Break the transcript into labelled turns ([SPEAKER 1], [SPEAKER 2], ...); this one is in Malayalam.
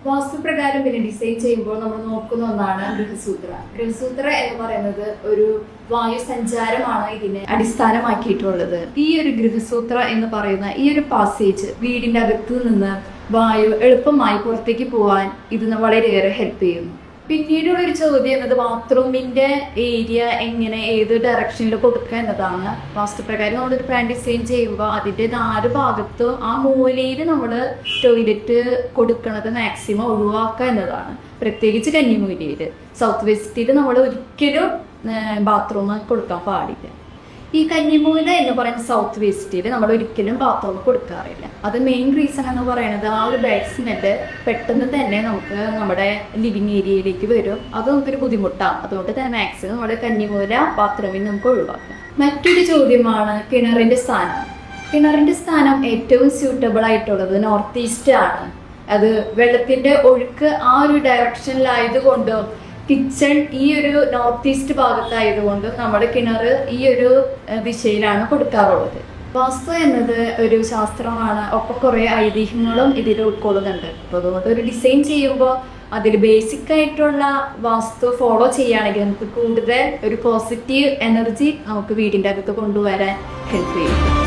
[SPEAKER 1] വാസ്തുപ്രകാരം പിന്നെ ഡിസൈൻ ചെയ്യുമ്പോൾ നമ്മൾ നോക്കുന്ന ഒന്നാണ് ഗൃഹസൂത്ര. ഗൃഹസൂത്ര എന്ന് പറയുന്നത് ഒരു വായു സഞ്ചാരമാണ് ഇതിനെ അടിസ്ഥാനമാക്കിയിട്ടുള്ളത്. ഈ ഒരു ഗൃഹസൂത്ര എന്ന് പറയുന്ന ഈ ഒരു പാസേജ് വീടിന്റെ അകത്ത് നിന്ന് വായു എളുപ്പമായി പുറത്തേക്ക് പോകാൻ ഇത് വളരെയേറെ ഹെൽപ്പ് ചെയ്യുന്നു. പിന്നീടുള്ള ഒരു ചോദ്യം എന്നത് ബാത്റൂമിന്റെ ഏരിയ എങ്ങനെ ഏത് ഡയറക്ഷനിൽ കൊടുക്കുക എന്നതാണ്. വാസ്തുപ്രകാരം നമ്മളൊരു പ്ലാൻ ഡിസൈൻ ചെയ്യുമ്പോൾ അതിന്റെ 4 ഭാഗത്തും ആ മൂലയിൽ നമ്മൾ ടോയ്ലറ്റ് കൊടുക്കുന്നത് മാക്സിമം ഒഴിവാക്കുക എന്നതാണ്. പ്രത്യേകിച്ച് കന്നിമൂലയിൽ. സൗത്ത് വെസ്റ്റിൽ നമ്മൾ ഒരിക്കലും ബാത്റൂം കൊടുക്കാൻ പാടില്ല. ഈ കന്നിമൂല എന്ന് പറയുന്ന സൗത്ത് വെസ്റ്റിൽ നമ്മൾ ഒരിക്കലും ബാത്റൂം കൊടുക്കാറില്ല. അത് മെയിൻ റീസൺ എന്ന് പറയുന്നത് ആ ഒരു ബാഡ് സ്മെല്ല് പെട്ടെന്ന് തന്നെ നമുക്ക് നമ്മുടെ ലിവിങ് ഏരിയയിലേക്ക് വരും. അത് നമുക്കൊരു ബുദ്ധിമുട്ടാണ്. അതുകൊണ്ട് തന്നെ മാക്സിമം നമ്മുടെ കന്നിമൂല ബാത്റൂമിൽ നമുക്ക് ഒഴിവാക്കാം. മറ്റൊരു ചോദ്യമാണ് കിണറിന്റെ സ്ഥാനം. കിണറിന്റെ സ്ഥാനം ഏറ്റവും സ്യൂട്ടബിൾ ആയിട്ടുള്ളത് നോർത്ത് ഈസ്റ്റ് ആണ്. അത് വെള്ളത്തിന്റെ ഒഴുക്ക് ആ ഒരു ഡയറക്ഷനിലായതുകൊണ്ട് കിച്ചൺ ഈ ഒരു നോർത്ത് ഈസ്റ്റ് ഭാഗത്തായതുകൊണ്ട് നമ്മുടെ കിണർ ഈ ഒരു ദിശയിലാണ് കൊടുക്കാറുള്ളത്. വാസ്തു എന്നത് ഒരു ശാസ്ത്രമാണ്. ഒപ്പം കുറേ ഐതിഹ്യങ്ങളും ഇതിൽ ഉൾക്കൊള്ളുന്നുണ്ട്. അപ്പോൾ അതുകൊണ്ട് ഒരു ഡിസൈൻ ചെയ്യുമ്പോൾ അതിൽ ബേസിക് ആയിട്ടുള്ള വാസ്തു ഫോളോ ചെയ്യുകയാണെങ്കിൽ നമുക്ക് കൂടുതൽ ഒരു പോസിറ്റീവ് എനർജി നമുക്ക് വീടിൻ്റെ അകത്ത് കൊണ്ടുവരാൻ ഹെൽപ്പ് ചെയ്യും.